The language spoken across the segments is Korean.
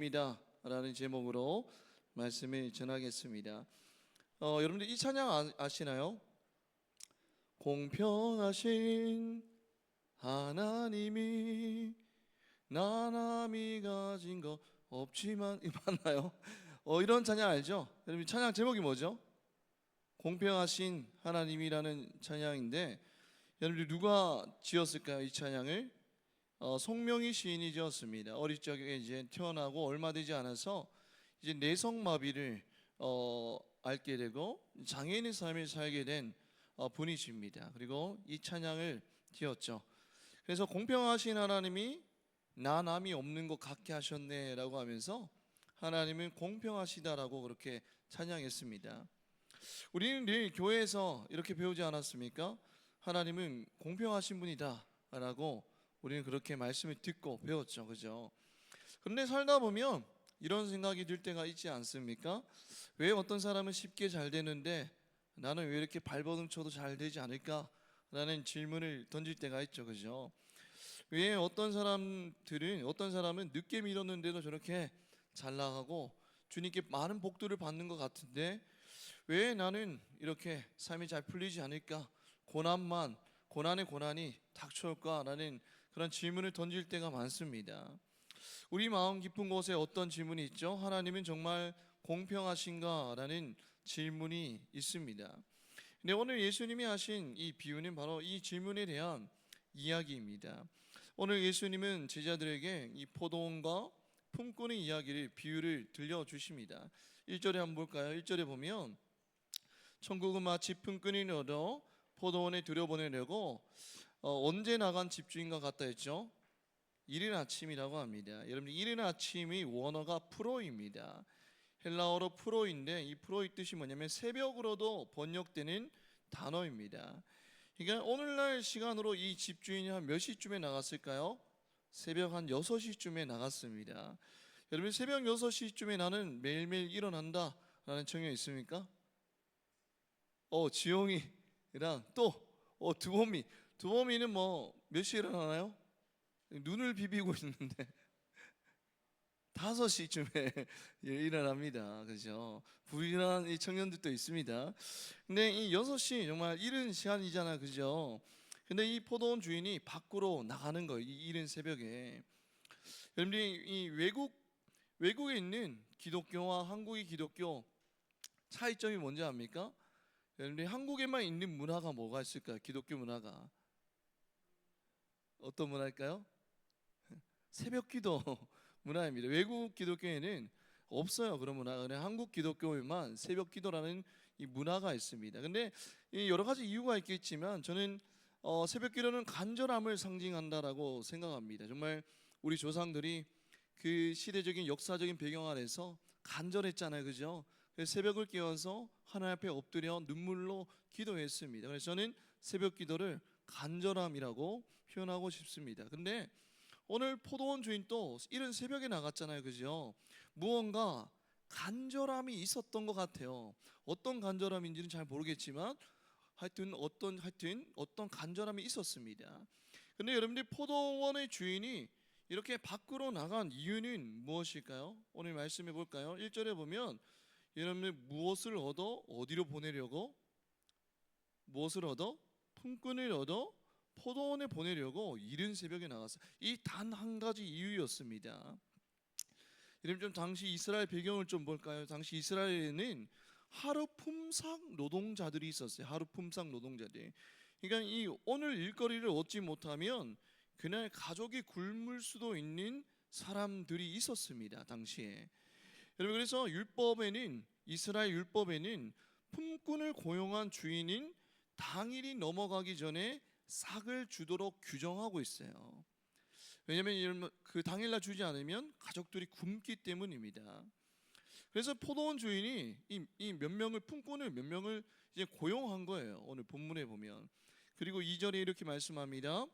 입니다 라는 제목으로 말씀을 전하겠습니다. 여러분들 이 찬양 아시나요? 공평하신 하나님이 나남이 가진 거 없지만 맞나요? 이런 찬양 알죠? 여러분 찬양 제목이 뭐죠? 공평하신 하나님이라는 찬양인데 여러분들 누가 지었을까요? 이 찬양을 송명희 시인이 지었습니다. 어릴 적에 이제 태어나고 얼마 되지 않아서 이제 내성마비를 앓게 되고 장애인의 삶을 살게 된 분이십니다. 그리고 이 찬양을 지었죠. 그래서 공평하신 하나님이 나 남이 없는 것 같게 하셨네라고 하면서 하나님은 공평하시다라고 그렇게 찬양했습니다. 우리는 늘 교회에서 이렇게 배우지 않았습니까? 하나님은 공평하신 분이다라고 우리는 그렇게 말씀을 듣고 배웠죠, 그죠? 그런데 살다 보면 이런 생각이 들 때가 있지 않습니까? 왜 어떤 사람은 쉽게 잘 되는데 나는 왜 이렇게 발버둥 쳐도 잘 되지 않을까? 라는 질문을 던질 때가 있죠, 그죠? 왜 어떤 사람은 늦게 믿었는데도 저렇게 잘 나가고 주님께 많은 복들을 받는 것 같은데 왜 나는 이렇게 삶이 잘 풀리지 않을까? 고난의 고난이 닥쳐올까라는 그런 질문을 던질 때가 많습니다. 우리 마음 깊은 곳에 어떤 질문이 있죠? 하나님은 정말 공평하신가? 라는 질문이 있습니다. 근데 오늘 예수님이 하신 이 비유는 바로 이 질문에 대한 이야기입니다. 오늘 예수님은 제자들에게 이 포도원과 품꾼의 이야기를 비유를 들려주십니다. 1절에 한번 볼까요? 1절에 보면 천국은 마치 품꾼이 얻어 포도원에 들여보내려고 언제 나간 집주인과 같다 했죠? 이른 아침이라고 합니다. 여러분 이른 아침이 원어가 프로입니다. 헬라어로 프로인데 이 프로의 뜻이 뭐냐면 새벽으로도 번역되는 단어입니다. 그러니까 오늘날 시간으로 이 집주인이 한 몇 시쯤에 나갔을까요? 새벽 한 6시쯤에 나갔습니다. 여러분 새벽 6시쯤에 나는 매일매일 일어난다 라는 청년 있습니까? 지영이랑 또 두범이는 뭐 몇 시에 일어나나요? 눈을 비비고 있는데 5시쯤에 일어납니다. 그죠? 부지런한 이 청년들도 있습니다. 근데 이 6시 정말 이른 시간이잖아. 그죠? 근데 이 포도원 주인이 밖으로 나가는 거예요. 이 이른 새벽에. 여러분들이 이 외국에 있는 기독교와 한국의 기독교 차이점이 뭔지 압니까? 여러분들이 한국에만 있는 문화가 뭐가 있을까요? 기독교 문화가 어떤 문화일까요? 새벽 기도 문화입니다. 외국 기독교에는 없어요 그런 문화가. 그냥 한국 기독교에만 새벽 기도라는 이 문화가 있습니다. 근데 여러 가지 이유가 있겠지만 저는 새벽 기도는 간절함을 상징한다라고 생각합니다. 정말 우리 조상들이 그 시대적인 역사적인 배경 아래서 간절했잖아요, 그죠? 그래서 새벽을 깨워서 하나님 앞에 엎드려 눈물로 기도했습니다. 그래서 저는 새벽 기도를 간절함이라고 표현하고 싶습니다. 근데 오늘 포도원 주인도 이른 새벽에 나갔잖아요, 그죠? 무언가 간절함이 있었던 것 같아요. 어떤 간절함인지는 잘 모르겠지만 하여튼 어떤 간절함이 있었습니다. 근데 여러분들 포도원의 주인이 이렇게 밖으로 나간 이유는 무엇일까요? 오늘 말씀해 볼까요? 1절에 보면 여러분들 무엇을 얻어 어디로 보내려고? 무엇을 얻어? 품꾼을 얻어 포도원에 보내려고 이른 새벽에 나갔어요. 이 단 한 가지 이유였습니다. 여러분 좀 당시 이스라엘 배경을 좀 볼까요? 당시 이스라엘에는 하루 품삯 노동자들이 있었어요. 하루 품삯 노동자들. 그러니까 이 오늘 일거리를 얻지 못하면 그날 가족이 굶을 수도 있는 사람들이 있었습니다. 당시에. 여러분 그래서 이스라엘 율법에는 품꾼을 고용한 주인인 당일이 넘어가기 전에 삭을 주도록 규정하고 있어요. 왜냐하면 그 당일날 주지 않으면 가족들이 굶기 때문입니다. 그래서 포도원 주인이 이 몇 명을 품꾼을 몇 명을 이제 고용한 거예요. 오늘 본문에 보면. 그리고 2절에 이렇게 말씀합니다.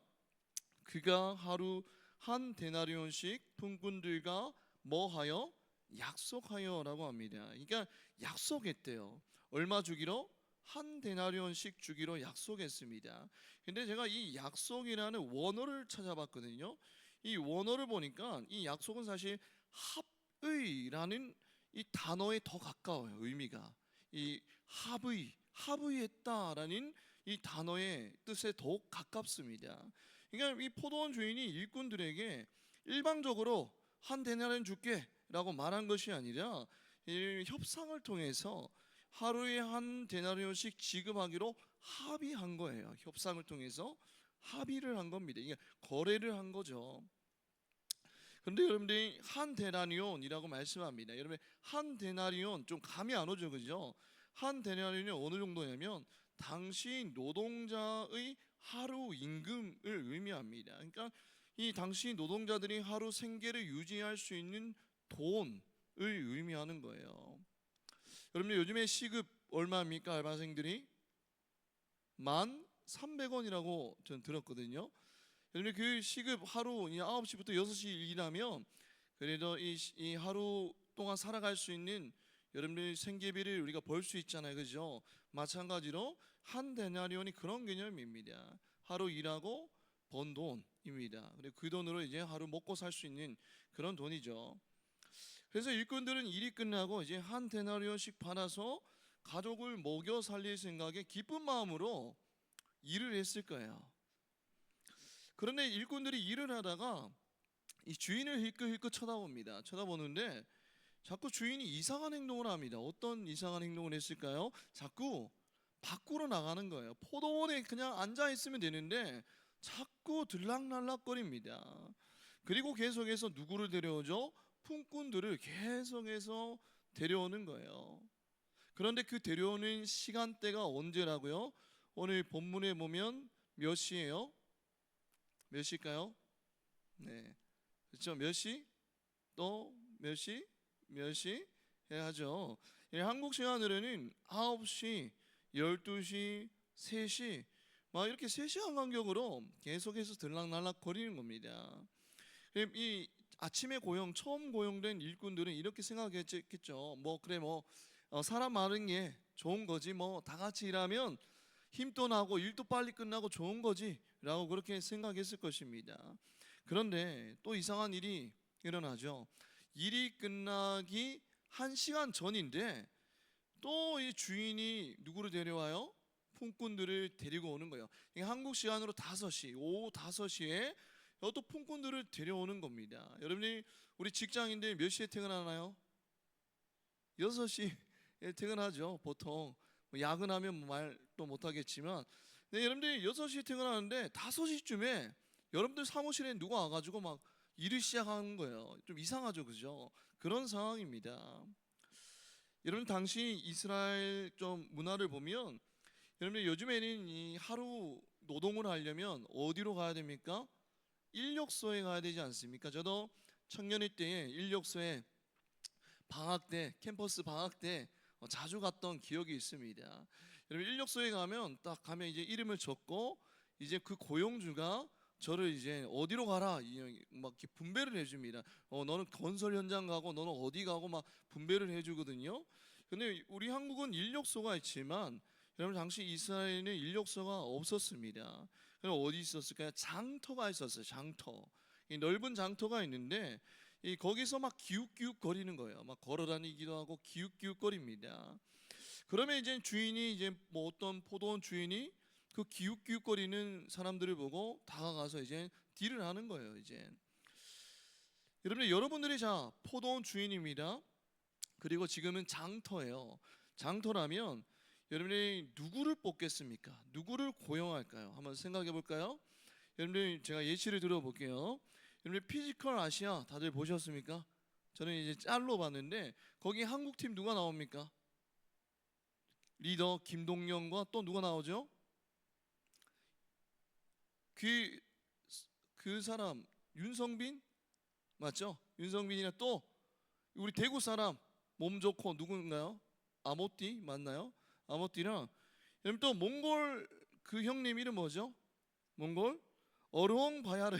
그가 하루 한 데나리온씩 품꾼들과 뭐하여 약속하여라고 합니다. 그러니까 약속했대요. 얼마 주기로? 한 데나리온씩 주기로 약속했습니다. 근데 제가 이 약속이라는 원어를 찾아봤거든요. 이 원어를 보니까 이 약속은 사실 의라는 이 단어에 더 가까워요. 의미가 이 합의했다라는 이 단어의 뜻에 더욱 가깝습니다. 그러니까 이 포도원 주인이 일꾼들에게 일방적으로 한 데나리온 줄게라고 말한 것이 아니라 이 협상을 통해서 하루에 한 데나리온씩 지급하기로 합의한 거예요. 협상을 통해서 합의를 한 겁니다. 이게 거래를 한 거죠. 그런데 여러분들이 한 데나리온이라고 말씀합니다. 여러분 한 데나리온 좀 감이 안 오죠, 그죠? 한 데나리온이 어느 정도냐면 당시 노동자의 하루 임금을 의미합니다. 그러니까 이 당시 노동자들이 하루 생계를 유지할 수 있는 돈을 의미하는 거예요. 여러분 요즘에 시급 얼마입니까? 알바생들이 1,300원이라고 전 들었거든요. 여러분 그 시급 하루 9시부터 6시 일하면 그래도 이 하루 동안 살아갈 수 있는 여러분들 생계비를 우리가 벌 수 있잖아요, 그죠? 마찬가지로 한 데나리온이 그런 개념입니다. 하루 일하고 번 돈입니다. 그리고 그 돈으로 이제 하루 먹고 살 수 있는 그런 돈이죠. 그래서 일꾼들은 일이 끝나고 이제 한 데나리온씩 받아서 가족을 먹여 살릴 생각에 기쁜 마음으로 일을 했을 거예요. 그런데 일꾼들이 일을 하다가 이 주인을 힐끗힐끗 쳐다봅니다. 쳐다보는데 자꾸 주인이 이상한 행동을 합니다. 어떤 이상한 행동을 했을까요? 자꾸 밖으로 나가는 거예요. 포도원에 그냥 앉아 있으면 되는데 자꾸 들락날락거립니다. 그리고 계속해서 누구를 데려오죠? 품꾼들을 계속해서 데려오는 거예요. 그런데 그 데려오는 시간대가 언제라고요? 오늘 본문에 보면 몇 시예요? 몇 시일까요? 네, 그렇죠. 몇 시? 또 몇 시? 몇 시? 해야죠. 한국 시간으로는 9시, 12시, 3시 막 이렇게 3시간 간격으로 계속해서 들락날락 거리는 겁니다. 이 아침에 처음 고용된 일꾼들은 이렇게 생각했겠죠. 뭐 그래 사람 많은 게 좋은 거지, 뭐 다 같이 일하면 힘도 나고 일도 빨리 끝나고 좋은 거지 라고 그렇게 생각했을 것입니다. 그런데 또 이상한 일이 일어나죠. 일이 끝나기 1시간 전인데 또 이 주인이 누구를 데려와요? 품꾼들을 데리고 오는 거예요. 한국 시간으로 5시, 오후 5시에 또 품꾼들을 데려오는 겁니다. 여러분이 우리 직장인들 몇 시에 퇴근하나요? 6시에 퇴근하죠. 보통 야근하면 말도 못하겠지만, 네, 여러분들이 6시에 퇴근하는데 5시쯤에 여러분들 사무실에 누가 와가지고 막 일을 시작하는 거예요. 좀 이상하죠, 그죠? 그런 상황입니다. 여러분 당시 이스라엘 좀 문화를 보면 여러분 요즘에는 이 하루 노동을 하려면 어디로 가야 됩니까? 인력소에 가야 되지 않습니까? 저도 청년일 때에 인력소에 방학 때, 캠퍼스 방학 때 자주 갔던 기억이 있습니다. 여러분 인력소에 가면 딱 가면 이제 이름을 적고 이제 그 고용주가 저를 이제 어디로 가라 막 이렇게 분배를 해줍니다. 너는 건설 현장 가고 너는 어디 가고 막 분배를 해주거든요. 근데 우리 한국은 인력소가 있지만 여러분 당시 이스라엘에는 인력소가 없었습니다. 그럼 어디 있었을까요? 장터가 있었어요. 장터. 이 넓은 장터가 있는데 거기서 막 기웃기웃 거리는 거예요. 막 걸어다니기도 하고 기웃기웃 거립니다. 그러면 이제 주인이 이제 뭐 어떤 포도원 주인이 그 기웃기웃거리는 사람들을 보고 다가가서 이제 딜을 하는 거예요. 이제 여러분들이 자 포도원 주인입니다. 그리고 지금은 장터예요. 장터라면 여러분이 누구를 뽑겠습니까? 누구를 고용할까요? 한번 생각해 볼까요? 여러분들 제가 예시를 들어볼게요. 여러분 피지컬 아시아 다들 보셨습니까? 저는 이제 짤로 봤는데 거기 한국 팀 누가 나옵니까? 리더 김동영과 또 누가 나오죠? 그 사람 윤성빈 맞죠? 윤성빈이나 또 우리 대구 사람 몸 좋고 누군가요? 아모띠 맞나요? 아모띠랑 여러분 또 몽골 그 형님 이름 뭐죠? 몽골 어르홍 바야르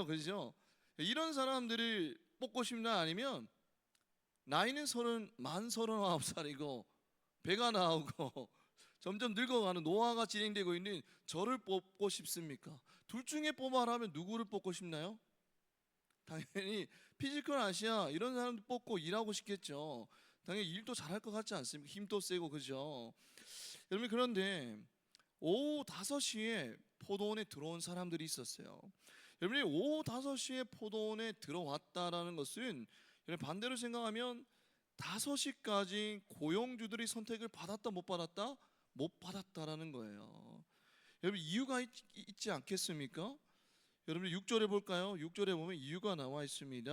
그죠? 이런 사람들을 뽑고 싶나 아니면 나이는 39살이고 배가 나오고 점점 늙어가는 노화가 진행되고 있는 저를 뽑고 싶습니까? 둘 중에 뽑아라면 누구를 뽑고 싶나요? 당연히 피지컬 아시아 이런 사람들 뽑고 일하고 싶겠죠. 당연히 일도 잘할 것 같지 않습니까? 힘도 세고 그죠? 여러분 그런데 오후 5시에 포도원에 들어온 사람들이 있었어요. 여러분이 오후 5시에 포도원에 들어왔다라는 것은 여러분 반대로 생각하면 5시까지 고용주들이 선택을 받았다 못 받았다? 못 받았다라는 거예요. 여러분 이유가 있지 않겠습니까? 여러분 6절에 볼까요? 6절에 보면 이유가 나와 있습니다.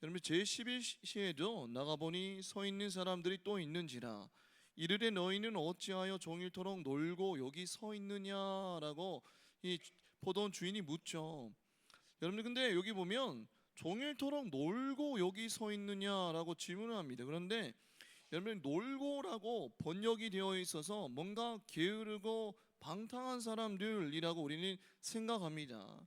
여러분 제11시에도 나가보니 서 있는 사람들이 또 있는지라 이르되 너희는 어찌하여 종일토록 놀고 여기 서 있느냐라고 이 포도원 주인이 묻죠. 여러분 근데 여기 보면 종일토록 놀고 여기 서 있느냐라고 질문을 합니다. 그런데 여러분 놀고라고 번역이 되어 있어서 뭔가 게으르고 방탕한 사람들이라고 우리는 생각합니다.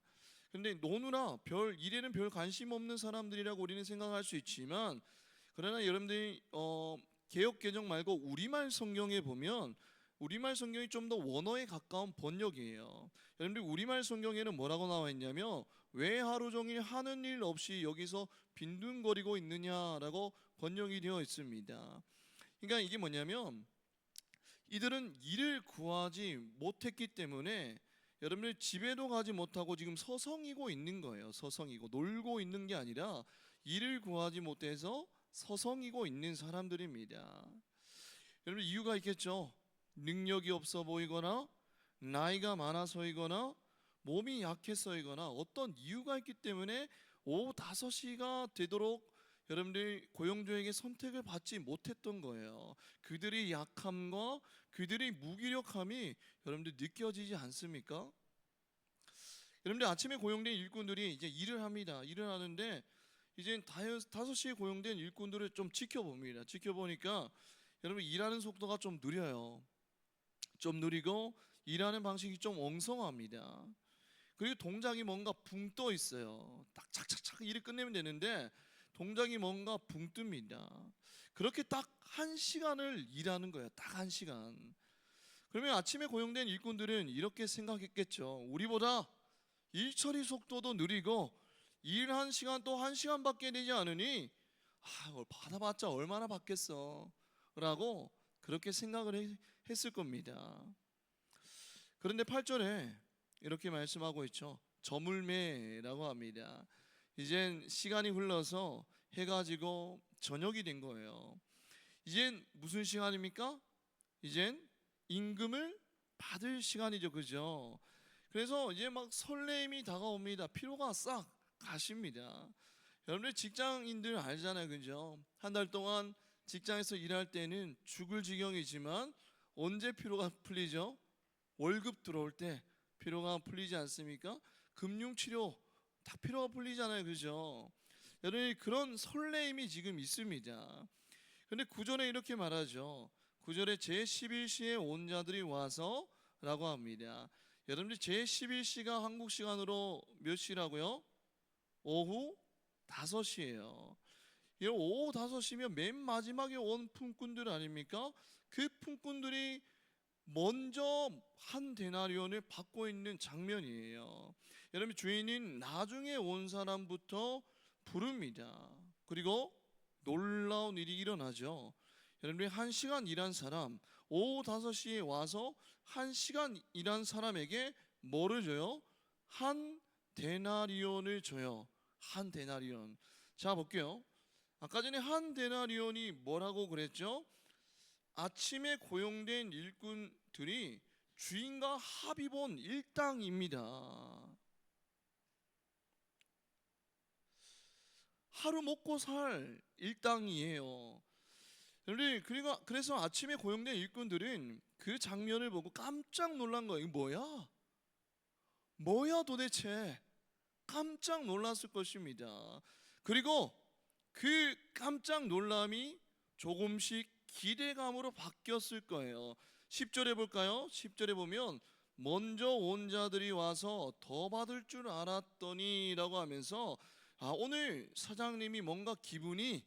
그런데 노느라 일에는 별 관심 없는 사람들이라고 우리는 생각할 수 있지만 그러나 여러분들이 개역 개정 말고 우리말 성경에 보면 우리말 성경이 좀 더 원어에 가까운 번역이에요. 여러분들 우리말 성경에는 뭐라고 나와 있냐면 왜 하루 종일 하는 일 없이 여기서 빈둥거리고 있느냐라고 번역이 되어 있습니다. 그러니까 이게 뭐냐면 이들은 일을 구하지 못했기 때문에 여러분들 집에도 가지 못하고 지금 서성이고 있는 거예요. 서성이고 놀고 있는 게 아니라 일을 구하지 못해서 서성이고 있는 사람들입니다. 여러분 이유가 있겠죠. 능력이 없어 보이거나 나이가 많아서이거나 몸이 약해서이거나 어떤 이유가 있기 때문에 오후 5시가 되도록 여러분들이 고용주에게 선택을 받지 못했던 거예요. 그들의 약함과 그들의 무기력함이 여러분들 느껴지지 않습니까? 여러분들 아침에 고용된 일꾼들이 이제 일을 합니다. 일을 하는데 이제 5시에 고용된 일꾼들을 좀 지켜봅니다. 지켜보니까 여러분 일하는 속도가 좀 느려요. 좀 느리고 일하는 방식이 좀 엉성합니다. 그리고 동작이 뭔가 붕 떠 있어요. 딱 착착착 일을 끝내면 되는데 동작이 뭔가 붕 뜹니다. 그렇게 딱 1시간을 일하는 거예요. 딱 1시간. 그러면 아침에 고용된 일꾼들은 이렇게 생각했겠죠. 우리보다 일 처리 속도도 느리고 일한 시간 또 1시간밖에 되지 않으니 받아봤자 얼마나 받겠어 라고 그렇게 생각을 했을 겁니다. 그런데 8절에 이렇게 말씀하고 있죠. 저물매라고 합니다. 이젠 시간이 흘러서 해가 지고 저녁이 된 거예요. 이젠 무슨 시간입니까? 이젠 임금을 받을 시간이죠. 그죠? 그래서 이제 막 설레임이 다가옵니다. 피로가 싹 가십니다. 여러분들 직장인들 알잖아요. 그죠? 한 달 동안 직장에서 일할 때는 죽을 지경이지만 언제 피로가 풀리죠? 월급 들어올 때 피로가 풀리지 않습니까? 금융치료 딱 피로가 풀리잖아요. 그죠? 여러분 그런 설레임이 지금 있습니다. 그런데 9절에 이렇게 말하죠. 9절에 제11시에 온 자들이 와서 라고 합니다. 여러분들 제11시가 한국 시간으로 몇 시라고요? 오후 5시예요. 오후 5시면 맨 마지막에 온 품꾼들 아닙니까? 그 품꾼들이 먼저 한 데나리온을 받고 있는 장면이에요. 여러분 주인은 나중에 온 사람부터 부릅니다. 그리고 놀라운 일이 일어나죠. 여러분이 1시간 일한 사람 오후 5시에 와서 1시간 일한 사람에게 뭐를 줘요? 한 데나리온을 줘요. 한 데나리온. 자 볼게요. 아까 전에 한 데나리온이 뭐라고 그랬죠? 아침에 고용된 일꾼들이 주인과 합의본 일당입니다. 하루 먹고 살 일당이에요. 그래서 아침에 고용된 일꾼들은 그 장면을 보고 깜짝 놀란 거예요. 이거 뭐야? 뭐야 도대체? 깜짝 놀랐을 것입니다. 그리고 그 깜짝 놀람이 조금씩 기대감으로 바뀌었을 거예요. 10절에 볼까요? 10절에 보면 먼저 온 자들이 와서 더 받을 줄 알았더니 라고 하면서 오늘 사장님이 뭔가 기분이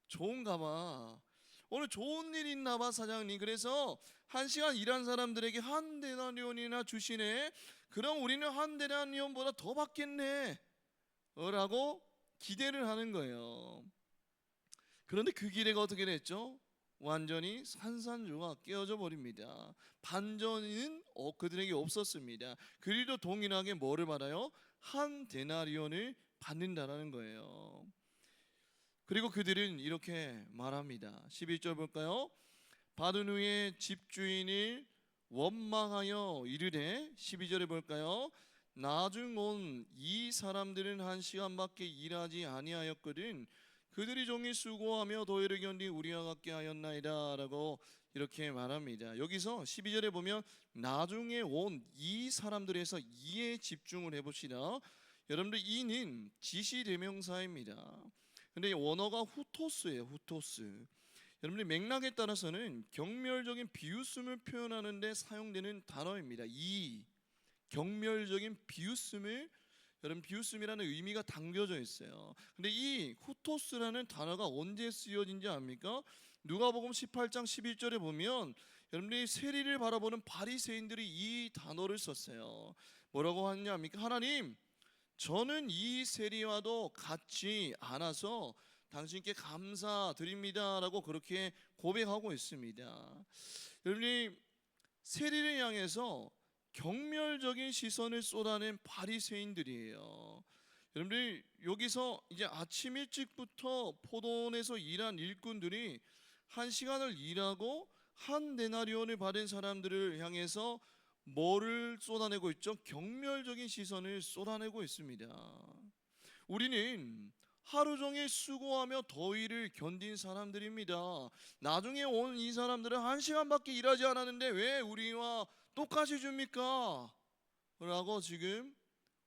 좋은가 봐. 오늘 좋은 일 있나 봐 사장님. 그래서 1시간 일한 사람들에게 한 데나리온이나 주시네. 그럼 우리는 한 데나리온보다 더 받겠네 라고 기대를 하는 거예요. 그런데 그 기대가 어떻게 됐죠? 완전히 산산조각 깨어져 버립니다. 반전은 그들에게 없었습니다. 그리도 동일하게 뭐를 받아요? 한 데나리온을 받는다라는 거예요. 그리고 그들은 이렇게 말합니다. 11절 볼까요? 받은 후에 집주인을 원망하여 이르되, 12절에 볼까요? 나중 온 이 사람들은 한 시간밖에 일하지 아니하였거든 그들이 종일 수고하며 더위를 견디 우리와 같게 하였나이다 라고 이렇게 말합니다. 여기서 12절에 보면 나중에 온 이 사람들에서 이에 집중을 해봅시다. 여러분들 이는 지시대명사입니다. 근데 원어가 후토스예요. 후토스. 여러분들 맥락에 따라서는 경멸적인 비웃음을 표현하는 데 사용되는 단어입니다. 이 경멸적인 비웃음을, 여러분 비웃음이라는 의미가 담겨져 있어요. 근데 이 후토스라는 단어가 언제 쓰여진지 압니까? 누가복음 18장 11절에 보면 여러분들이 세리를 바라보는 바리새인들이 이 단어를 썼어요. 뭐라고 하느냐 합니까? 하나님, 저는 이 세리와도 같지 않아서 당신께 감사드립니다라고 그렇게 고백하고 있습니다. 여러분이 세리를 향해서 경멸적인 시선을 쏟아낸 바리새인들이에요. 여러분들 여기서 이제 아침 일찍부터 포도원에서 일한 일꾼들이 한 시간을 일하고 한 데나리온을 받은 사람들을 향해서 뭐를 쏟아내고 있죠? 경멸적인 시선을 쏟아내고 있습니다. 우리는 하루 종일 수고하며 더위를 견딘 사람들입니다. 나중에 온 이 사람들은 한 시간밖에 일하지 않았는데 왜 우리와 똑같이 줍니까? 라고 지금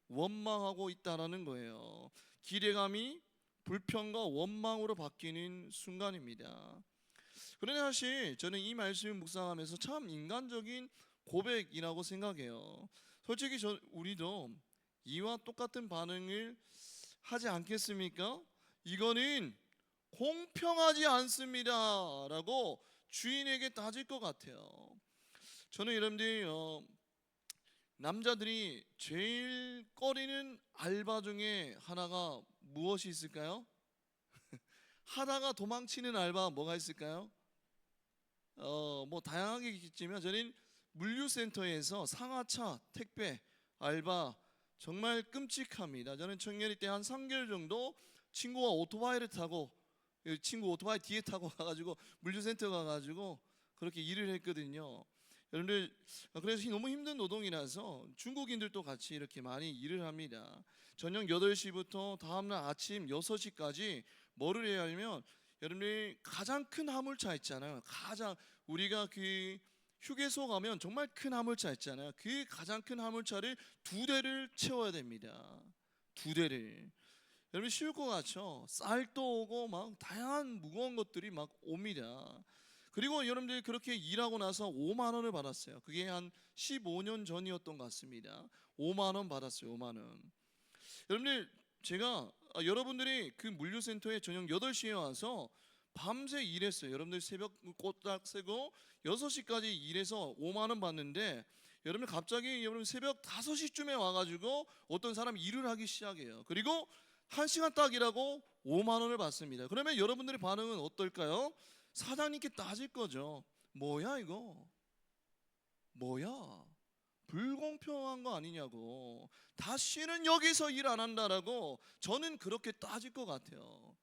원망하고 있다라는 거예요. 기대감이 불평과 원망으로 바뀌는 순간입니다. 그런데 사실 저는 이 말씀을 묵상하면서 참 인간적인 고백이라고 생각해요. 솔직히 우리도 이와 똑같은 반응을 하지 않겠습니까? 이거는 공평하지 않습니다 라고 주인에게 따질 것 같아요. 저는 여러분들이 남자들이 제일 꺼리는 알바 중에 하나가 무엇이 있을까요? 하다가 도망치는 알바 뭐가 있을까요? 뭐 다양하게 있겠지만 저는 물류센터에서 상하차 택배 알바 정말 끔찍합니다. 저는 청년이 때 한 3개월 정도 친구가 오토바이를 타고, 친구 오토바이 뒤에 타고 가가지고 물류센터 가가지고 그렇게 일을 했거든요. 여러분들 그래서 너무 힘든 노동이라서 중국인들도 같이 이렇게 많이 일을 합니다. 저녁 8시부터 다음날 아침 6시까지 뭐를 해야 하면, 여러분들 가장 큰 화물차 있잖아요. 가장 우리가 그 휴게소 가면 정말 큰 화물차 있잖아요. 그 가장 큰 화물차를 2대를 채워야 됩니다. 2대를. 여러분 쉬울 것 같죠? 쌀도 오고 막 다양한 무거운 것들이 막 옵니다. 그리고 여러분들이 그렇게 일하고 나서 5만 원을 받았어요. 그게 한 15년 전이었던 것 같습니다. 5만 원 받았어요. 5만 원. 여러분들 제가 여러분들이 그 물류센터에 저녁 8시에 와서 밤새 일했어요. 여러분들 새벽 꼬딱 새고 6시까지 일해서 5만 원 받는데, 여러분 갑자기 여러분 새벽 5시쯤에 와가지고 어떤 사람이 일을 하기 시작해요. 그리고 1시간 딱 일하고 5만 원을 받습니다. 그러면 여러분들의 반응은 어떨까요? 사장님께 따질 거죠. 뭐야 이거? 뭐야? 불공평한 거 아니냐고. 다시는 여기서 일 안 한다라고 저는 그렇게 따질 것 같아요.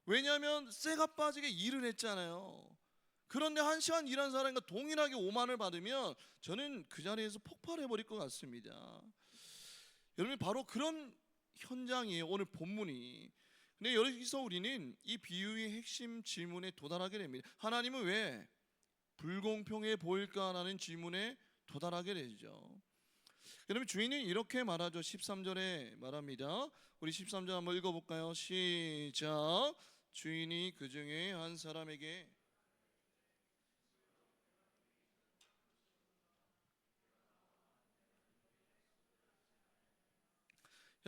왜냐하면 쇠가 빠지게 일을 했잖아요. 그런데 1시간 일한 사람과 동일하게 5만 원을 받으면 저는 그 자리에서 폭발해 버릴 것 같습니다. 여러분 바로 그런 현장이에요 오늘 본문이. 근데 여기서 우리는 이 비유의 핵심 질문에 도달하게 됩니다. 하나님은 왜 불공평해 보일까라는 질문에 도달하게 되죠. 여러분 주인은 이렇게 말하죠. 13절에 말합니다. 우리 13절 한번 읽어볼까요? 시작. 주인이 그 중에 한 사람에게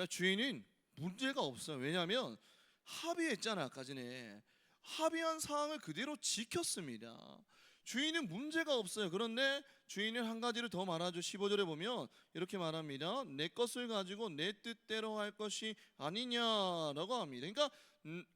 주인은 문제가 없어요. 왜냐하면 합의했잖아. 아까 전에 합의한 사항을 그대로 지켰습니다. 주인은 문제가 없어요. 그런데 주인은 한 가지를 더 말하죠. 15절에 보면 이렇게 말합니다. 내 것을 가지고 내 뜻대로 할 것이 아니냐라고 합니다. 그러니까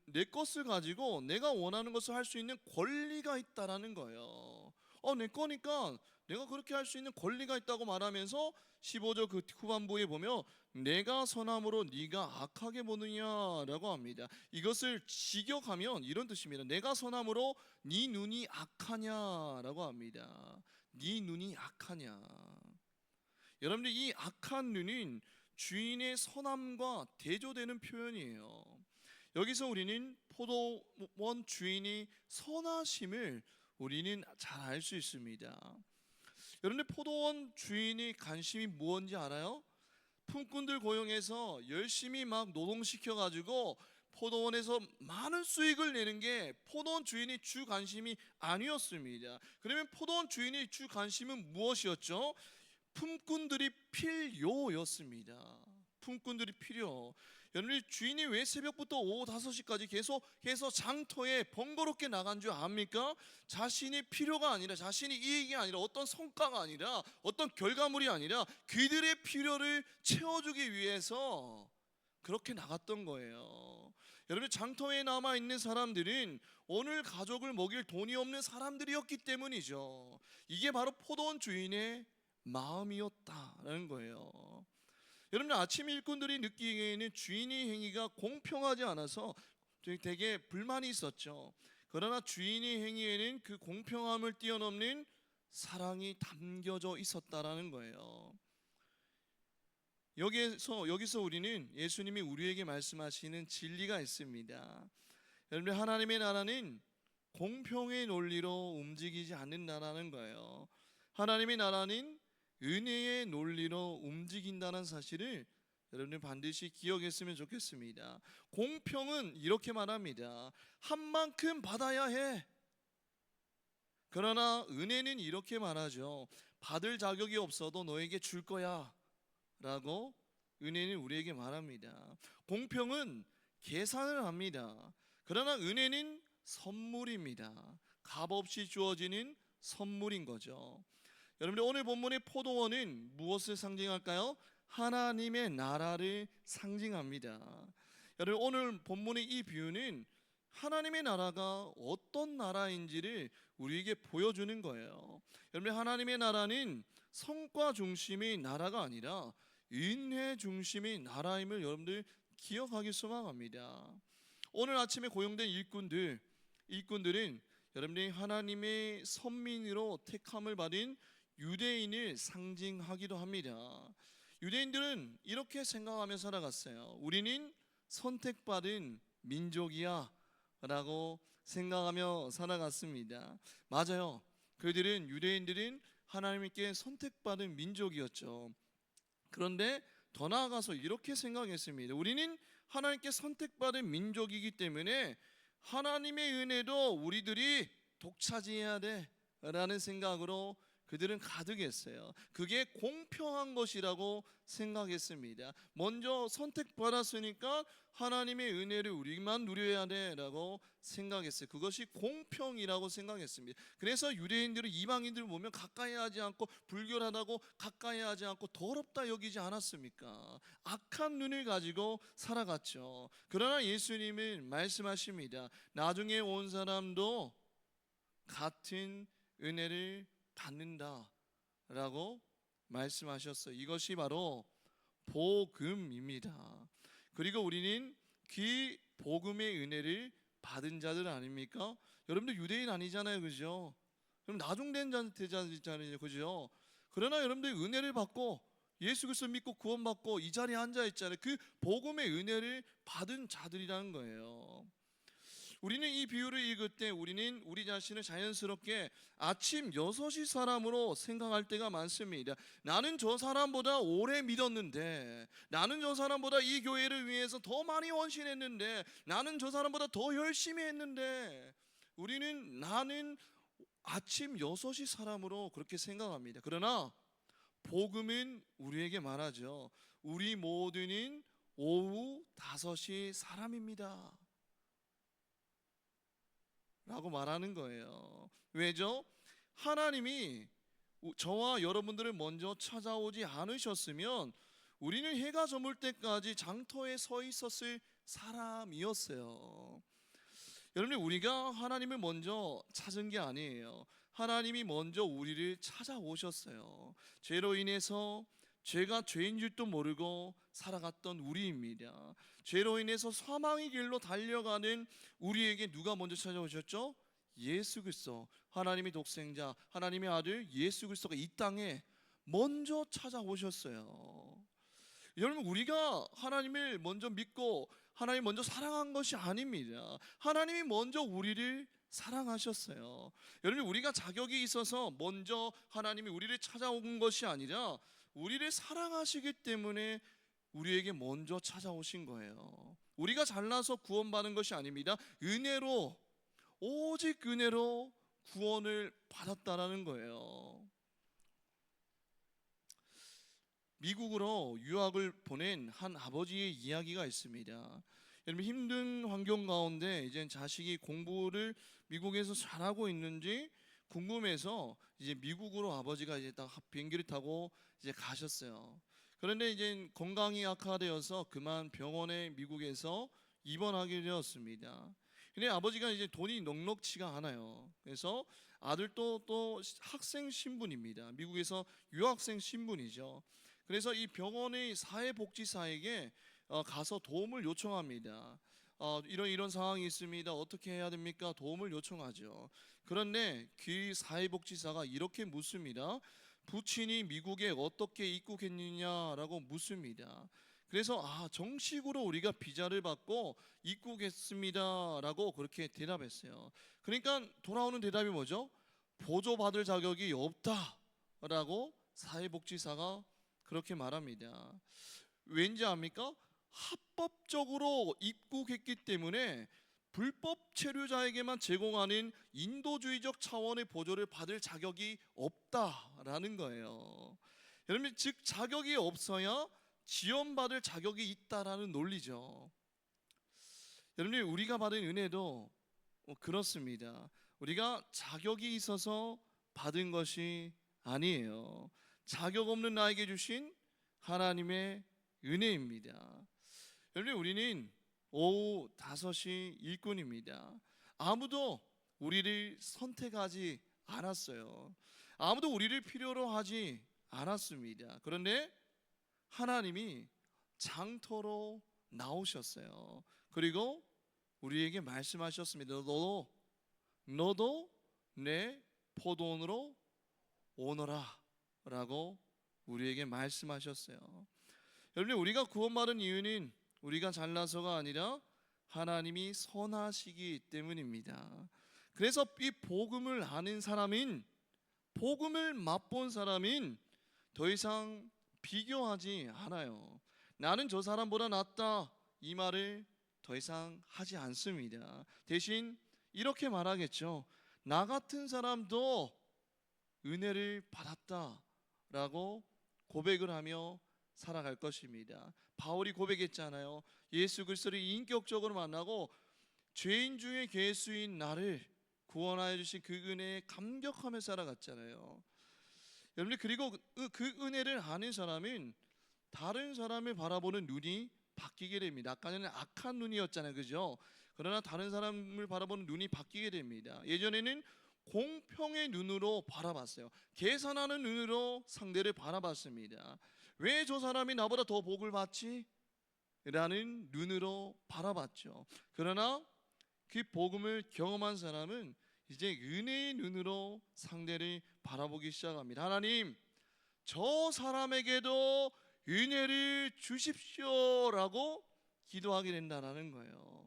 내 것을 가지고 내가 원하는 것을 할 수 있는 권리가 있다라는 거예요. 내 거니까 내가 그렇게 할 수 있는 권리가 있다고 말하면서 15절 그 후반부에 보면 내가 선함으로 네가 악하게 보느냐라고 합니다. 이것을 직역하면 이런 뜻입니다. 내가 선함으로 네 눈이 악하냐라고 합니다. 네 눈이 악하냐. 여러분들, 이 악한 눈은 주인의 선함과 대조되는 표현이에요. 여기서 우리는 포도원 주인이 선하심을 우리는 잘 알 수 있습니다. 여러분들, 포도원 주인이 관심이 무엇인지 알아요? 품꾼들 고용해서 열심히 막 노동시켜 가지고 포도원에서 많은 수익을 내는 게 포도원 주인이 주 관심이 아니었습니다. 그러면 포도원 주인의 주 관심은 무엇이었죠? 품꾼들이 필요였습니다. 품꾼들이 필요. 여러분, 주인이 왜 새벽부터 오후 5시까지 계속해서 장터에 번거롭게 나간 줄 압니까? 자신이 필요가 아니라, 자신이 이익이 아니라, 어떤 성과가 아니라, 어떤 결과물이 아니라 그들의 필요를 채워주기 위해서 그렇게 나갔던 거예요. 여러분, 장터에 남아있는 사람들은 오늘 가족을 먹일 돈이 없는 사람들이었기 때문이죠. 이게 바로 포도원 주인의 마음이었다라는 거예요. 여러분, 아침 일꾼들이 느끼기에는 주인의 행위가 공평하지 않아서 되게 불만이 있었죠. 그러나 주인의 행위에는 그 공평함을 뛰어넘는 사랑이 담겨져 있었다라는 거예요. 여기서 우리는 예수님이 우리에게 말씀하시는 진리가 있습니다. 여러분, 하나님의 나라는 공평의 논리로 움직이지 않는다라는 거예요. 하나님의 나라는 은혜의 논리로 움직인다는 사실을 여러분들 반드시 기억했으면 좋겠습니다. 공평은 이렇게 말합니다. 한 만큼 받아야 해. 그러나 은혜는 이렇게 말하죠. 받을 자격이 없어도 너에게 줄 거야 라고 은혜는 우리에게 말합니다. 공평은 계산을 합니다. 그러나 은혜는 선물입니다. 값없이 주어지는 선물인 거죠. 여러분들, 오늘 본문의 포도원은 무엇을 상징할까요? 하나님의 나라를 상징합니다. 여러분, 오늘 본문의 이 비유는 하나님의 나라가 어떤 나라인지를 우리에게 보여주는 거예요. 여러분, 하나님의 나라는 성과 중심의 나라가 아니라 인회 중심의 나라임을 여러분들 기억하기 소망합니다. 오늘 아침에 고용된 일꾼들은 여러분들이 하나님의 선민으로 택함을 받은 유대인을 상징하기도 합니다. 유대인들은 이렇게 생각하며 살아갔어요. 우리는 선택받은 민족이야 라고 생각하며 살아갔습니다. 맞아요. 유대인들은 하나님께 선택받은 민족이었죠. 그런데 더 나아가서 이렇게 생각했습니다. 우리는 하나님께 선택받은 민족이기 때문에 하나님의 은혜도 우리들이 독차지해야 돼 라는 생각으로 그들은 가득했어요. 그게 공평한 것이라고 생각했습니다. 먼저 선택받았으니까 하나님의 은혜를 우리만 누려야 돼라고 생각했어요. 그것이 공평이라고 생각했습니다. 그래서 유대인들은 이방인들을 보면 가까이 하지 않고, 불결하다고 가까이 하지 않고 더럽다 여기지 않았습니까? 악한 눈을 가지고 살아갔죠. 그러나 예수님은 말씀하십니다. 나중에 온 사람도 같은 은혜를 받는다라고 말씀하셨어요. 이것이 바로 복음입니다. 그리고 우리는 그 복음의 은혜를 받은 자들 아닙니까? 여러분들 유대인 아니잖아요, 그죠? 그럼 나중된 자잖아요, 그죠? 그러나 여러분들 은혜를 받고 예수 그리스도 믿고 구원받고 이 자리에 앉아 있잖아요. 그 복음의 은혜를 받은 자들이라는 거예요. 우리는 이 비유를 읽을 때 우리는 우리 자신을 자연스럽게 아침 6시 사람으로 생각할 때가 많습니다. 나는 저 사람보다 오래 믿었는데, 나는 저 사람보다 이 교회를 위해서 더 많이 헌신했는데, 나는 저 사람보다 더 열심히 했는데, 나는 아침 6시 사람으로 그렇게 생각합니다. 그러나 복음은 우리에게 말하죠. 우리 모두는 오후 5시 사람입니다 라고 말하는 거예요. 왜죠? 하나님이 저와 여러분들을 먼저 찾아오지 않으셨으면 우리는 해가 저물 때까지 장터에 서 있었을 사람이었어요. 여러분, 우리가 하나님을 먼저 찾은 게 아니에요. 하나님이 먼저 우리를 찾아오셨어요. 죄로 인해서 죄가 죄인 줄도 모르고 살아갔던 우리입니다. 죄로 인해서 사망의 길로 달려가는 우리에게 누가 먼저 찾아오셨죠? 예수 그리스도, 하나님의 독생자, 하나님의 아들 예수 그리스도가 이 땅에 먼저 찾아오셨어요. 여러분, 우리가 하나님을 먼저 믿고 하나님 먼저 사랑한 것이 아닙니다. 하나님이 먼저 우리를 사랑하셨어요. 여러분, 우리가 자격이 있어서 먼저 하나님이 우리를 찾아온 것이 아니라 우리를 사랑하시기 때문에 우리에게 먼저 찾아오신 거예요. 우리가 잘나서 구원받은 것이 아닙니다. 은혜로, 오직 은혜로 구원을 받았다라는 거예요. 미국으로 유학을 보낸 한 아버지의 이야기가 있습니다. 여러분, 힘든 환경 가운데 이제 자식이 공부를 미국에서 잘하고 있는지 궁금해서 이제 미국으로 아버지가 이제 딱 비행기를 타고 이제 가셨어요. 그런데 이제 건강이 악화되어서 그만 병원에 미국에서 입원하게 되었습니다. 근데 아버지가 이제 돈이 넉넉치가 않아요. 그래서 아들도 또 학생 신분입니다. 미국에서 유학생 신분이죠. 그래서 이 병원의 사회복지사에게 가서 도움을 요청합니다. 이런 상황이 있습니다. 어떻게 해야 됩니까? 도움을 요청하죠. 그런데 그 사회복지사가 이렇게 묻습니다. 부친이 미국에 어떻게 입국했느냐라고 묻습니다. 그래서 정식으로 우리가 비자를 받고 입국했습니다라고 그렇게 대답했어요. 그러니까 돌아오는 대답이 뭐죠? 보조받을 자격이 없다라고 사회복지사가 그렇게 말합니다. 왠지 압니까? 합법적으로 입국했기 때문에 불법 체류자에게만 제공하는 인도주의적 차원의 보조를 받을 자격이 없다라는 거예요. 여러분, 즉 자격이 없어야 지원받을 자격이 있다라는 논리죠. 여러분, 우리가 받은 은혜도 그렇습니다. 우리가 자격이 있어서 받은 것이 아니에요. 자격 없는 나에게 주신 하나님의 은혜입니다. 여러분, 우리는 오후 5시 일꾼입니다. 아무도 우리를 선택하지 않았어요. 아무도 우리를 필요로 하지 않았습니다. 그런데 하나님이 장터로 나오셨어요. 그리고 우리에게 말씀하셨습니다. 너도 내 포도원으로 오너라 라고 우리에게 말씀하셨어요. 여러분, 우리가 구원받은 이유는 우리가 잘나서가 아니라 하나님이 선하시기 때문입니다. 그래서 이 복음을 아는 사람인, 복음을 맛본 사람인 더 이상 비교하지 않아요. 나는 저 사람보다 낫다, 이 말을 더 이상 하지 않습니다. 대신 이렇게 말하겠죠. 나 같은 사람도 은혜를 받았다라고 고백을 하며 살아갈 것입니다. 바울이 고백했잖아요. 예수 그리스도를 인격적으로 만나고 죄인 중에 괴수인 나를 구원하여 주신 그 은혜에 감격하며 살아갔잖아요. 여러분, 그리고 그 은혜를 아는 사람은 다른 사람을 바라보는 눈이 바뀌게 됩니다. 아까 전에 악한 눈이었잖아요, 그죠? 그러나 다른 사람을 바라보는 눈이 바뀌게 됩니다. 예전에는 공평의 눈으로 바라봤어요. 계산하는 눈으로 상대를 바라봤습니다. 왜 저 사람이 나보다 더 복을 받지? 라는 눈으로 바라봤죠. 그러나 그 복음을 경험한 사람은 이제 은혜의 눈으로 상대를 바라보기 시작합니다. 하나님, 저 사람에게도 은혜를 주십시오라고 기도하게 된다는 거예요.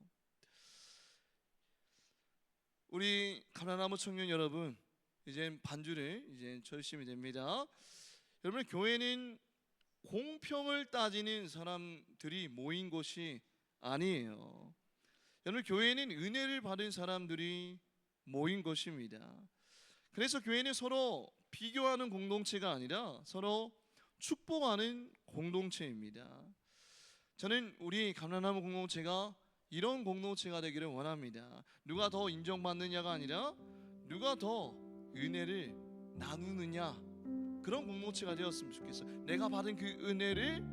우리 감람나무 청년 여러분, 이제 반주를 이제 절심이 됩니다. 여러분, 교회는 공평을 따지는 사람들이 모인 곳이 아니에요. 여러분, 교회는 은혜를 받은 사람들이 모인 것입니다. 그래서 교회는 서로 비교하는 공동체가 아니라 서로 축복하는 공동체입니다. 저는 우리 감람나무 공동체가 이런 공동체가 되기를 원합니다. 누가 더 인정받느냐가 아니라 누가 더 은혜를 나누느냐, 그런 공동체가 되었으면 좋겠어요. 내가 받은 그 은혜를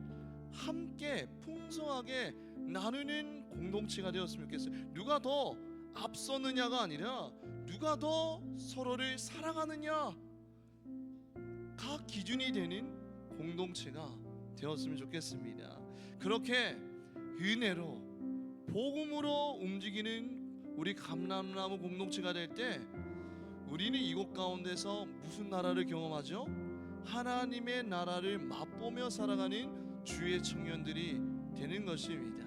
함께 풍성하게 나누는 공동체가 되었으면 좋겠어요. 누가 더 앞서느냐가 아니라 누가 더 서로를 사랑하느냐가 기준이 되는 공동체가 되었으면 좋겠습니다. 그렇게 은혜로 복음으로 움직이는 우리 감람나무 공동체가 될 때 우리는 이곳 가운데서 무슨 나라를 경험하죠? 하나님의 나라를 맛보며 살아가는 주의 청년들이 되는 것입니다.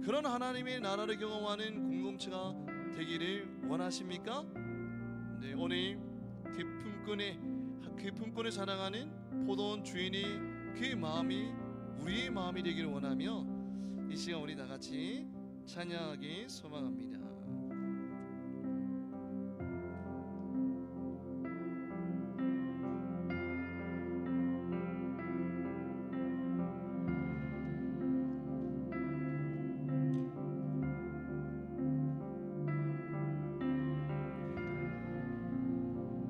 그런 하나님의 나라를 경험하는 공동체가 되기를 원하십니까? 네, 오늘 그 품꾼을 사랑하는 포도원 주인이 그 마음이 우리의 마음이 되기를 원하며 이 시간 우리 다 같이 찬양하기 소망합니다.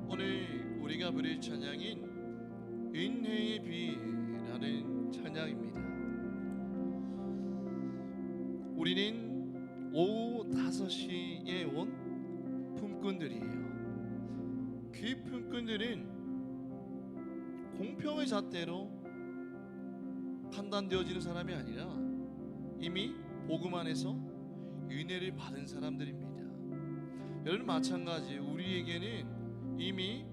오늘 우리가 부를 찬양인 은혜의 비라는 찬양입니다. 우리는 오후 5시에 온 품꾼들이에요. 그 품꾼들은 공평의 잣대로 판단되어지는 사람이 아니라 이미 복음 안에서 은혜를 받은 사람들입니다. 여러분 마찬가지예요. 우리에게는 이미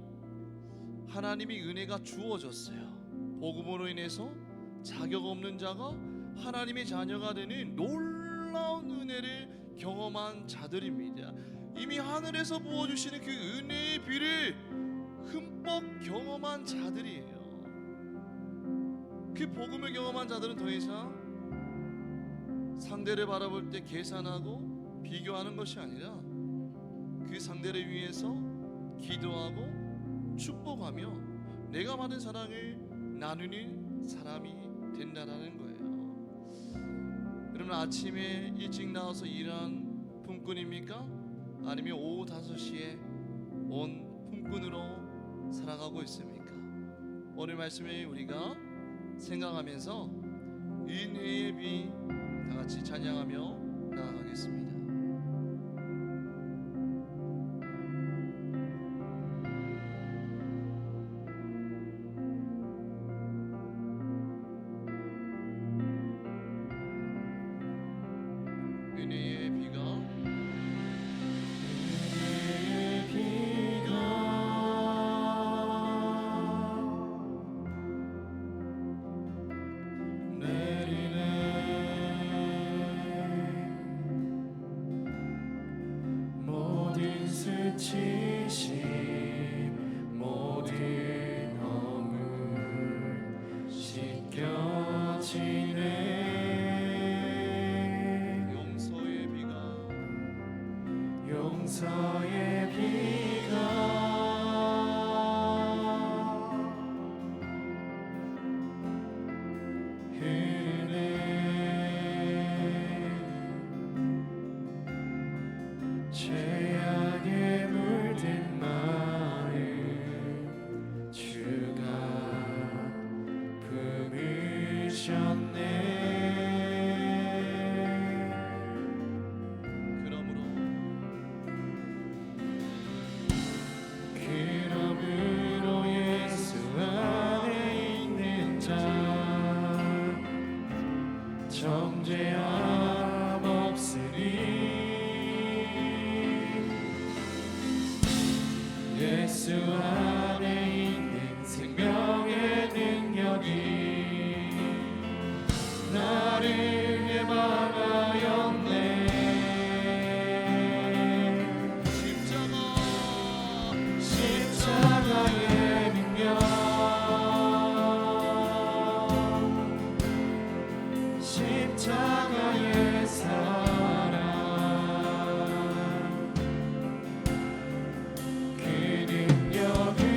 하나님이 은혜가 주어졌어요. 복음으로 인해서 자격 없는 자가 하나님의 자녀가 되는 놀라운 은혜를 경험한 자들입니다. 이미 하늘에서 부어주시는 그 은혜의 비를 흠뻑 경험한 자들이에요. 그 복음을 경험한 자들은 더 이상 상대를 바라볼 때 계산하고 비교하는 것이 아니라 그 상대를 위해서 기도하고 축복하며 내가 받은 사랑을 나누는 사람이 된다는 거예요. 여러분 아침에 일찍 나와서 일한 품꾼입니까? 아니면 오후 5시에 온 품꾼으로 살아가고 있습니까? 오늘 말씀을 우리가 생각하면서 은혜의 비 다 같이 찬양하며 나아가겠습니다. 용서의 비가 흐르네. 죄악에 물든 마음 주가 품으셨네. 정죄함 없으니 예수 안에 있는 생명의 능력이 나를 위해 막아였네. 십자가의 능력, 십자가의 사랑, 그 능력을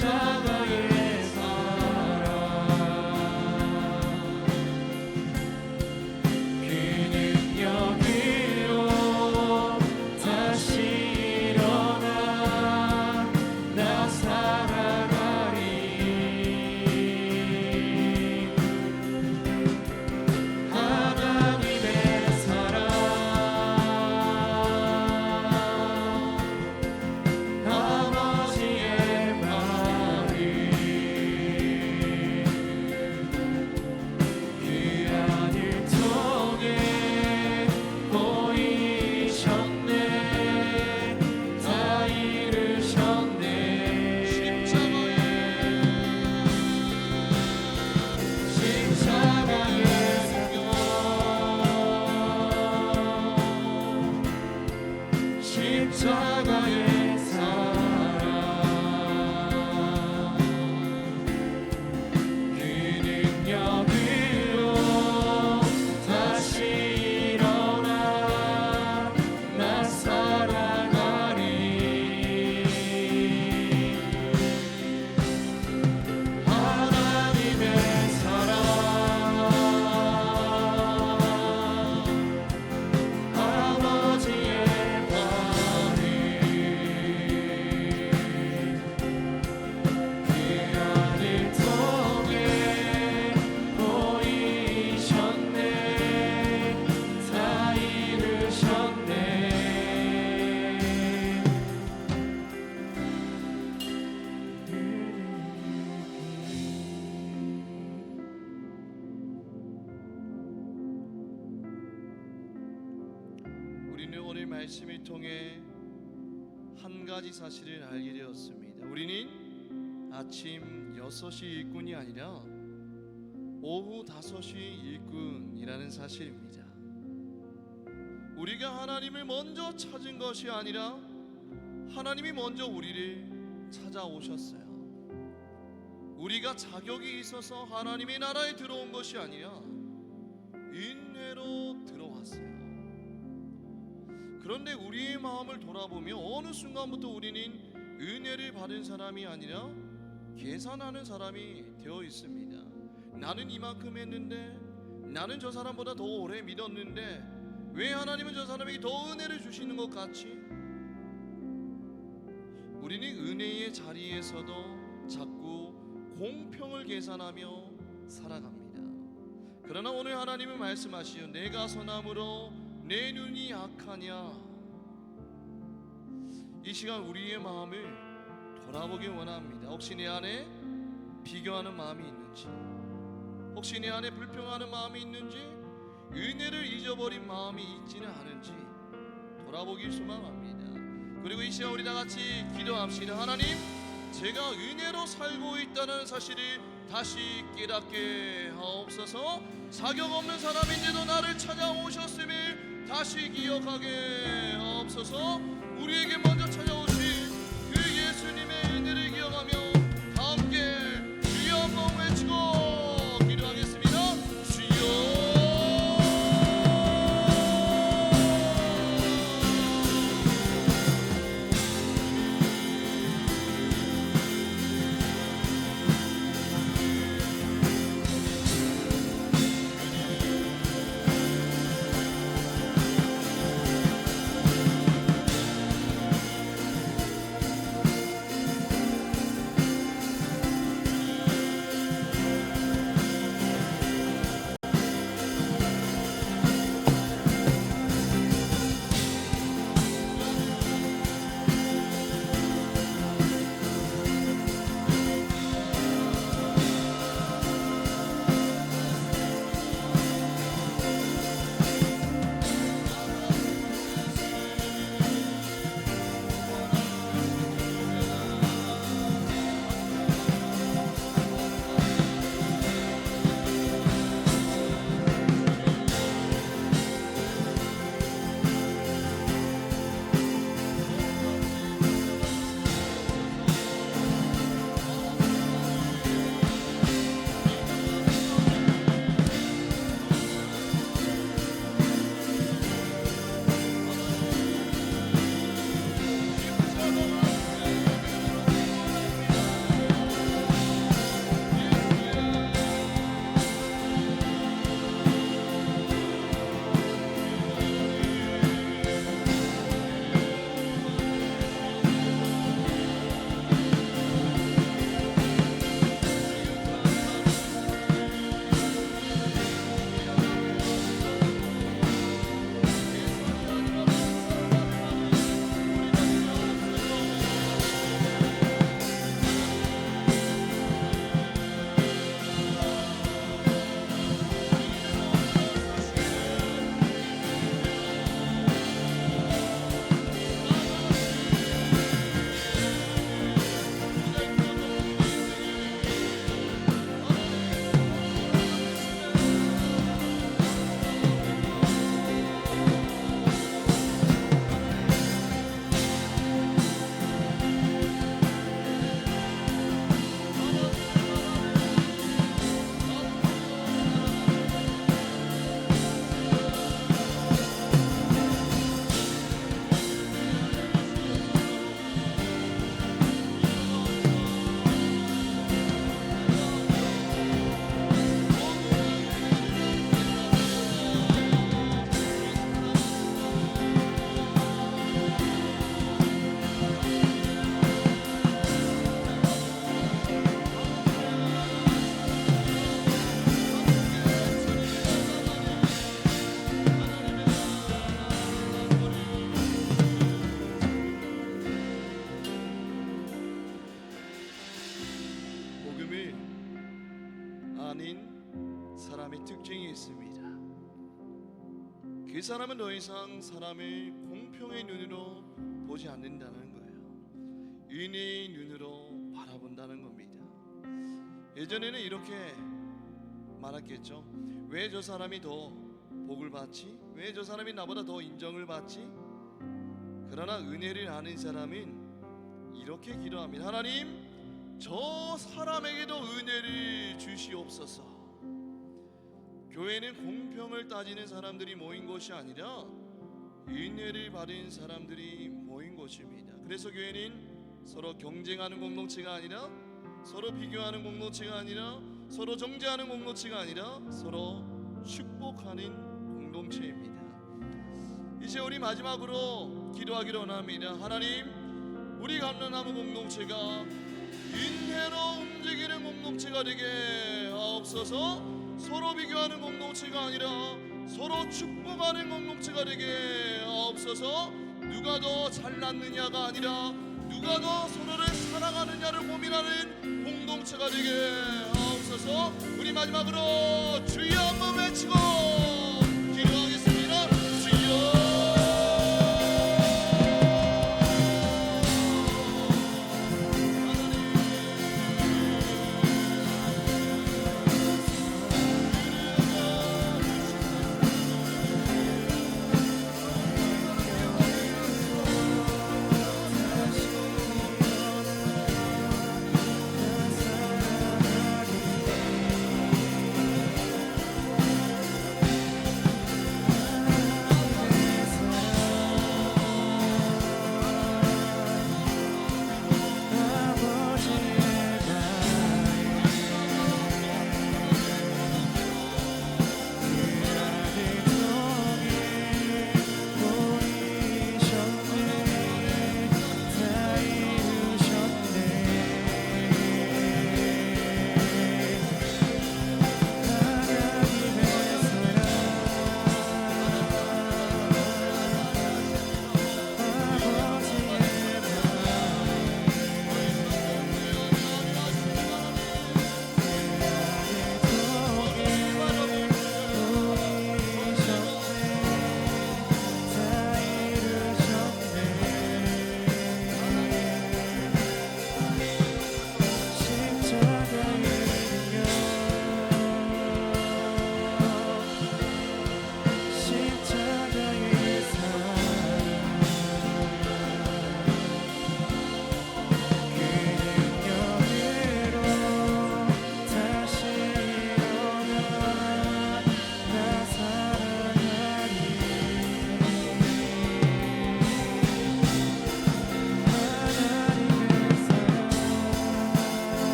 십자가의 사랑 그 능력으로 다시 일어나 나 살아가리 하나님의 사랑 아버지의 마음이 그 아들 통해 보이셨네 다 이루셨네 십자가의 십자가의 사랑 그 능력으로 다시 일어나 나 살아가리 하나님의 사랑 아버지의 마음이 그 아들 통해 보이셨네 다 이루셨네 우리는 오늘 말씀을 통해 한 가지 사실을 알게 되었습니다. 우리는 아침 6시 일꾼이 아니라 오후 5시 일꾼이라는 사실입니다. 우리가 하나님을 먼저 찾은 것이 아니라 하나님이 먼저 우리를 찾아오셨어요. 우리가 자격이 있어서 하나님의 나라에 들어온 것이 아니라 은혜로 들어왔어요. 그런데 우리의 마음을 돌아보며 어느 순간부터 우리는 은혜를 받은 사람이 아니라 계산하는 사람이 되어 있습니다. 나는 이만큼 했는데, 나는 저 사람보다 더 오래 믿었는데 왜 하나님은 저 사람에게 더 은혜를 주시는 것 같지? 우리는 은혜의 자리에서도 자꾸 공평을 계산하며 살아갑니다. 그러나 오늘 하나님은 말씀하시오. 내가 선함으로 내 눈이 악하냐? 이 시간 우리의 마음을 돌아보기 원합니다. 혹시 내 안에 비교하는 마음이 있는지, 혹시 내 안에 불평하는 마음이 있는지, 은혜를 잊어버린 마음이 있지는 않은지 돌아보길 소망합니다. 그리고 이 시간 우리 다 같이 기도합시다. 하나님, 제가 은혜로 살고 있다는 사실을 다시 깨닫게 하옵소서. 자격 없는 사람인데도 나를 찾아오셨음을 다시 기억하게 하옵소서. 우리에게 먼저 찾아오신 그 예수님의 은혜를 기억하며 다 함께 주여 한번 외치고 기도하겠습니다. 주여. 아닌 사람의 특징이 있습니다. 그 사람은 더 이상 사람을 공평의 눈으로 보지 않는다는 거예요. 은혜의 눈으로 바라본다는 겁니다. 예전에는 이렇게 말했겠죠. 왜 저 사람이 더 복을 받지? 왜 저 사람이 나보다 더 인정을 받지? 그러나 은혜를 아는 사람은 이렇게 기도합니다. 하나님, 저 사람에게도 은혜를 주시옵소서. 교회는 공평을 따지는 사람들이 모인 곳이 아니라 은혜를 받은 사람들이 모인 곳입니다. 그래서 교회는 서로 경쟁하는 공동체가 아니라, 서로 비교하는 공동체가 아니라, 서로 정죄하는 공동체가 아니라 서로 축복하는 공동체입니다. 이제 우리 마지막으로 기도하기로 원합니다. 하나님, 우리 감람나무 공동체가 은혜로 움직이는 공동체가 되게 하옵소서. 서로 비교하는 공동체가 아니라 서로 축복하는 공동체가 되게 하옵소서. 누가 더 잘났느냐가 아니라 누가 더 서로를 사랑하느냐를 고민하는 공동체가 되게 하옵소서. 우리 마지막으로 주여 한번 외치고 기도하겠습니다. 주여.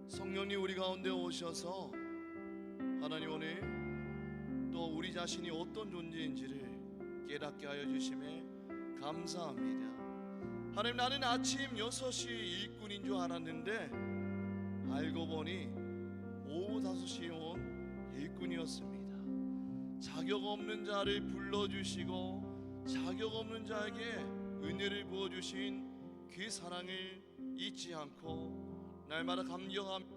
성령님 우리 가운데 오셔서 하나님 오늘 또 우리 자신이 어떤 존재인지를 깨닫게 하여 주심에 감사합니다. 하나님, 나는 아침 6시 일꾼인 줄 알았는데 알고 보니 오후 5시에 온 일꾼이었습니다. 자격 없는 자를 불러주시고 자격 없는 자에게 은혜를 부어주신 그 사랑을 잊지 않고 날마다 감격하며